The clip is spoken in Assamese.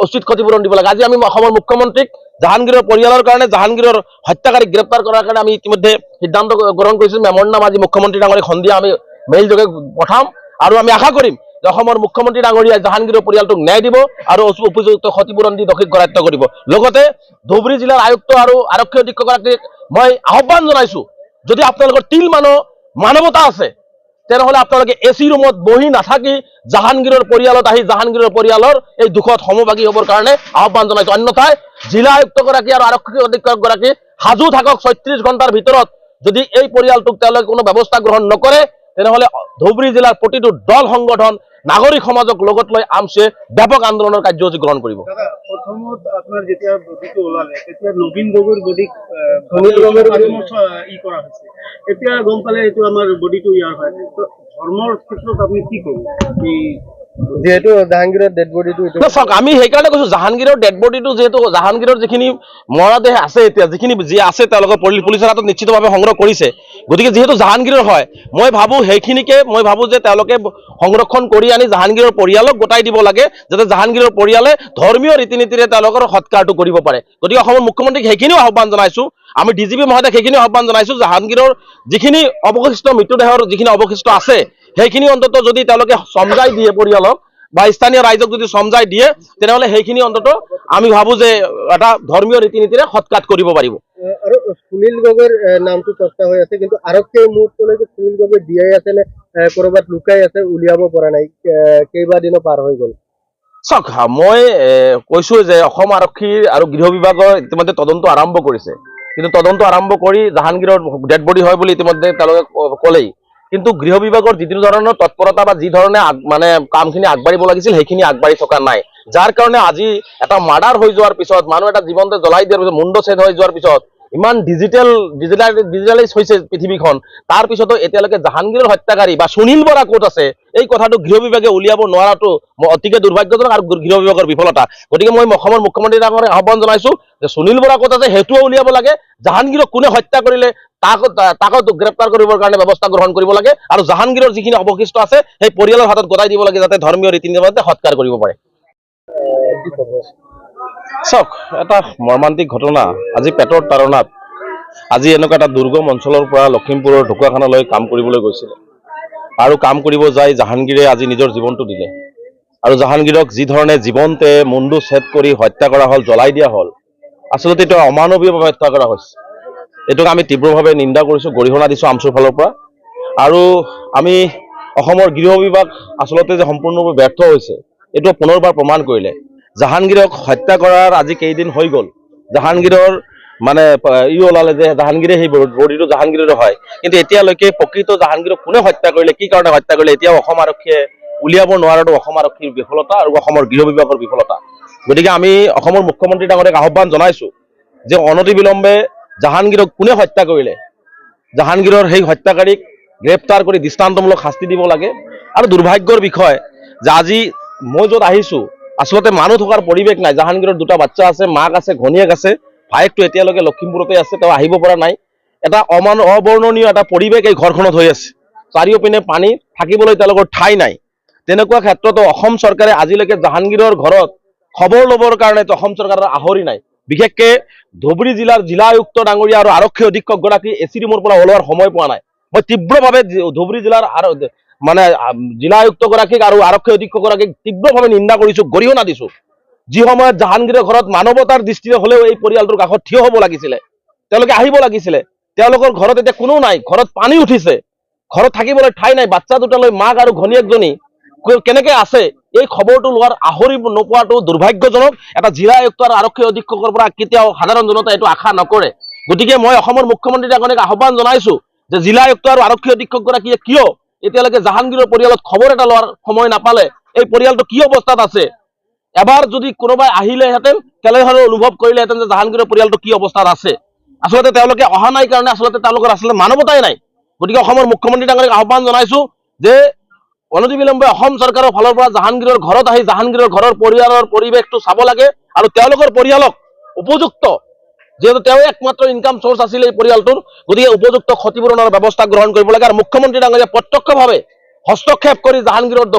উচিত ক্ষতিপূৰণ দিব লাগে। আজি আমি অসমৰ মুখ্যমন্ত্ৰীক জাহাংগীৰৰ পৰিয়ালৰ কাৰণে জাহাংগীৰৰ হত্যাকাৰীক গ্ৰেপ্তাৰ কৰাৰ কাৰণে আমি ইতিমধ্যে সিদ্ধান্ত গ্ৰহণ কৰিছোঁ। মেমৰ নাম আজি মুখ্যমন্ত্ৰী ডাঙৰীয়াক সন্ধিয়া আমি মেইল যোগে পঠাম আৰু আমি আশা কৰিম যে অসমৰ মুখ্যমন্ত্ৰী ডাঙৰীয়াই জাহাংগীৰৰ পৰিয়ালটোক ন্যায় দিব আৰু উপযুক্ত ক্ষতিপূৰণ দি দোষীক কৰায়ত্ব কৰিব। লগতে ধুবুৰী জিলাৰ আয়ুক্ত আৰু আৰক্ষী অধীক্ষকগৰাকীক মই আহ্বান জনাইছোঁ, যদি আপোনালোকৰ তিল মানৱতা আছে তেনেহলে আপোনালোকে এচি ৰুমত বহি নাথাকি জাহাংগীৰৰ পৰিয়ালত আহি জাহাংগীৰৰ পৰিয়ালৰ এই দুখত সমভাগী হ'বৰ কাৰণে আহ্বান জনাইছোঁ। অন্যথায় জিলা আয়ুক্তগৰাকী আৰু আৰক্ষী অধীক্ষকগৰাকী সাজু থাকক 36 ঘণ্টাৰ ভিতৰত যদি এই পৰিয়ালটোক তেওঁলোকে কোনো ব্যৱস্থা গ্ৰহণ নকৰে তেনেহলে ধুবুৰী জিলাৰ প্ৰতিটো দল সংগঠন নাগৰিক সমাজক লগত লৈ আমছে ব্যাপক আন্দোলনৰ কাৰ্যসূচী গ্ৰহণ কৰিব। প্ৰথমত আপোনাৰ যেতিয়া বডিটো ওলালে তেতিয়া নবীন গগৈৰ বডিক সুনীল গগৈৰ ই কৰা হৈছে, এতিয়া গম পালে এইটো আমাৰ বডিটো ইয়াৰ হয়। ধৰ্মৰ ক্ষেত্ৰত আপুনি কি ক'ব? যেহেতু জাহাংগীৰৰ ডেড বডিটো চাওক, আমি সেইকাৰণে কৈছো জাহাংগীৰৰ ডেড বডিটো যিহেতু জাহাংগীৰৰ যিখিনি মৰদেহ আছে এতিয়া যিখিনি যি আছে তেওঁলোকৰ পুলিচৰ হাতত নিশ্চিতভাৱে সংগ্ৰহ কৰিছে, গতিকে যিহেতু জাহাংগীৰৰ হয় মই ভাবো সেইখিনিকে মই ভাবো যে তেওঁলোকে সংৰক্ষণ কৰি আনি জাহাংগীৰৰ পৰিয়ালক গোটাই দিব লাগে যাতে জাহাংগীৰৰ পৰিয়ালে ধৰ্মীয় ৰীতি নীতিৰে তেওঁলোকৰ সৎকাৰটো কৰিব পাৰে। গতিকে অসমৰ মুখ্যমন্ত্ৰীক সেইখিনিও আহ্বান জনাইছো, আমি ডিজিপি মহোদয়ক সেইখিনিও আহ্বান জনাইছো জাহাংগীৰৰ যিখিনি অৱশিষ্ট মৃতদেহৰ যিখিনি অৱশিষ্ট আছে সেইখিনি অন্তত যদি তেওঁলোকে সমজাই দিয়ে পৰিয়ালক বা স্থানীয় ৰাইজক যদি সমজাই দিয়ে তেনেহলে সেইখিনি অন্তত আমি ভাবো যে এটা ধৰ্মীয় ৰীতি নীতিৰে সৎকাত কৰিব পাৰিব। আৰু সুনীল গগৈৰ নামটো চৰ্চা হৈ আছে, কিন্তু আৰক্ষীয়ে মুহূৰ্তলৈকে সুনীল গগৈ দিয়াই আছে নে কৰবাত লুকাই আছে উলিয়াব পৰা নাই, কেইবাদিনো পাৰ হৈ গ'ল। চাওক, মই কৈছো যে অসম আৰক্ষী আৰু গৃহ বিভাগৰ ইতিমধ্যে তদন্ত আৰম্ভ কৰিছে, কিন্তু তদন্ত আৰম্ভ কৰি জাহাংগীৰৰ ডেড বডি হয় বুলি ইতিমধ্যে তেওঁলোকে ক'লেই, কিন্তু গৃহ বিভাগৰ যিটো ধৰণৰ তৎপৰতা বা যি ধৰণে মানে কামখিনি আগবাঢ়িব লাগিছিল সেইখিনি আগবাঢ়ি থকা নাই, যাৰ কাৰণে আজি এটা মাৰ্ডাৰ হৈ যোৱাৰ পিছত মানুহ এটা জীৱনতে জ্বলাই দিয়াৰ পিছত মুণ্ড ছেদ হৈ যোৱাৰ পিছত ইমান ডিজিটেলাইজ হৈছে পৃথিৱীখন, তাৰ পিছতো এতিয়ালৈকে জাহাংগীৰৰ হত্যাকাৰী বা সুনীল বৰা ক'ত আছে এই কথাটো গৃহ বিভাগে উলিয়াব নোৱাৰাটো অতিকে দুৰ্ভাগ্যজনক আৰু গৃহ বিভাগৰ বিফলতা। গতিকে মই অসমৰ মুখ্যমন্ত্ৰী ডাঙৰীয়াক আহ্বান জনাইছো যে সুনীল বৰা ক'ত আছে সেইটোও উলিয়াব লাগে, জাহাংগীৰক কোনে হত্যা কৰিলে তাকো গ্ৰেপ্তাৰ কৰিবৰ কাৰণে ব্যৱস্থা গ্ৰহণ কৰিব লাগে আৰু জাহাংগীৰৰ যিখিনি অৱশিষ্ট আছে সেই পৰিয়ালৰ হাতত গতাই দিব লাগে যাতে ধৰ্মীয় ৰীতি নীতিৰে সৎকাৰ কৰিব পাৰে। চাওক, এটা মৰ্মান্তিক ঘটনা আজি পেটৰ তাৰণাত আজি এনেকুৱা এটা দুৰ্গম অঞ্চলৰ পৰা লখিমপুৰৰ ঢকুৱাখানালৈ কাম কৰিবলৈ গৈছিলে আৰু কাম কৰিব যাই জাহাংগীৰে আজি নিজৰ জীৱনটো দিলে আৰু জাহাংগীৰক যি ধৰণে জীৱনতে মুণ্ডু ছেদ কৰি হত্যা কৰা হ'ল, জ্বলাই দিয়া হ'ল, আচলতে এইটো অমানৱীয়ভাৱে হত্যা কৰা হৈছে। এইটোক আমি তীব্ৰভাৱে নিন্দা কৰিছোঁ, গৰিহণা দিছোঁ আমচুৰ ফালৰ পৰা। আৰু আমি অসমৰ গৃহ বিভাগ আচলতে যে সম্পূৰ্ণৰূপে ব্যৰ্থ হৈছে এইটো পুনৰবাৰ প্ৰমাণ কৰিলে। জাহাংগীৰক হত্যা কৰাৰ আজি কেইদিন হৈ গ'ল, জাহাংগীৰৰ মানে ওলালে যে জাহাংগীৰে সেই বডিটো জাহাংগীৰৰে হয়, কিন্তু এতিয়ালৈকে প্ৰকৃত জাহাংগীৰক কোনে হত্যা কৰিলে, কি কাৰণে হত্যা কৰিলে এতিয়াও অসম আৰক্ষীয়ে উলিয়াব নোৱাৰাটো অসম আৰক্ষীৰ বিফলতা আৰু অসমৰ গৃহ বিভাগৰ বিফলতা। গতিকে আমি অসমৰ মুখ্যমন্ত্ৰী ডাঙৰীয়াক আহ্বান জনাইছো যে অনতিবিলম্বে জাহাংগীৰক কোনে হত্যা কৰিলে জাহাংগীৰৰ সেই হত্যাকাৰীক গ্ৰেপ্তাৰ কৰি দৃষ্টান্তমূলক শাস্তি দিব লাগে। আৰু দুৰ্ভাগ্যৰ বিষয় যে আজি মই য'ত আহিছো আচলতে মানুহ থকাৰ পৰিৱেশ নাই। জাহাংগীৰৰ দুটা বাচ্চা আছে, মাক আছে, ঘনীয়েক আছে, ভায়েকটো এতিয়ালৈকে লখিমপুৰতে আছে, তেওঁ আহিব পৰা নাই। এটা অবৰ্ণনীয় এটা পৰিৱেশ এই ঘৰখনত হৈ আছে, চাৰিওপিনে পানী, থাকিবলৈ তেওঁলোকৰ ঠাই নাই। তেনেকুৱা ক্ষেত্ৰতো অসম চৰকাৰে আজিলৈকে জাহাংগীৰৰ ঘৰত খবৰ ল'বৰ কাৰণে অসম চৰকাৰৰ আহৰি নাই। বিশেষকে ধুবুৰী জিলাৰ জিলা আয়ুক্ত ডাঙৰীয়া আৰু আৰক্ষী অধীক্ষকগৰাকী এচি ৰুমৰ পৰা ওলোৱাৰ সময় পোৱা নাই। মই তীব্ৰভাৱে ধুবুৰী জিলাৰ মানে জিলা আয়ুক্তগৰাকীক আৰু আৰক্ষী অধীক্ষকগৰাকীক তীব্ৰভাৱে নিন্দা কৰিছোঁ, গৰিহণা দিছোঁ। যি সময়ত জাহাংগীৰৰ ঘৰত মানৱতাৰ দৃষ্টিৰে হ'লেও এই পৰিয়ালটোৰ কাষত থিয় হ'ব লাগিছিলে, তেওঁলোকে আহিব লাগিছিলে। তেওঁলোকৰ ঘৰত এতিয়া কোনো নাই, ঘৰত পানী উঠিছে, ঘৰত থাকিবলৈ ঠাই নাই, বাচ্চা দুটালৈ মাক আৰু ঘনীয়েকজনী কেনেকে আছে এই খবৰটো লোৱাৰ আহৰি নোপোৱাটো দুৰ্ভাগ্যজনক। এটা জিলা আয়ুক্ত আৰু আৰক্ষী অধীক্ষকৰ পৰা কেতিয়াও সাধাৰণ জনতা এইটো আশা নকৰে। গতিকে মই অসমৰ মুখ্যমন্ত্ৰী ডাঙৰীয়াক আহ্বান জনাইছো যে জিলা আয়ুক্ত আৰু আৰক্ষী অধীক্ষকগৰাকীয়ে কিয় এতিয়ালৈকে জাহাংগীৰৰ পৰিয়ালত খবৰ এটা লোৱাৰ সময় নাপালে, এই পৰিয়ালটো কি অৱস্থাত আছে। এবাৰ যদি কোনোবাই আহিলেহেঁতেন তেনেহ'লে অনুভৱ কৰিলেহেঁতেন যে জাহাংগীৰৰ পৰিয়ালটো কি অৱস্থাত আছে। আচলতে তেওঁলোকে অহা নাই কাৰণে আচলতে তেওঁলোকৰ আচলতে মানৱতাই নাই। গতিকে অসমৰ মুখ্যমন্ত্ৰী ডাঙৰীয়াক আহ্বান জনাইছো যে অনতিবিলম্বে অসম চৰকাৰৰ ফালৰ পৰা জাহাংগীৰৰ ঘৰত আহি জাহাংগীৰৰ ঘৰৰ পৰিয়ালৰ পৰিৱেশটো চাব লাগে আৰু তেওঁলোকৰ পৰিয়ালক উপযুক্ত, যিহেতু তেওঁ একমাত্ৰ ইনকাম চ'ৰ্চ আছিলে এই পৰিয়ালটোৰ, গতিকে উপযুক্ত ক্ষতিপূৰণৰ ব্যৱস্থা গ্ৰহণ কৰিব লাগে আৰু মুখ্যমন্ত্ৰী ডাঙৰীয়া প্ৰত্যক্ষভাৱে হস্তক্ষেপ কৰি জাহাংগীৰৰ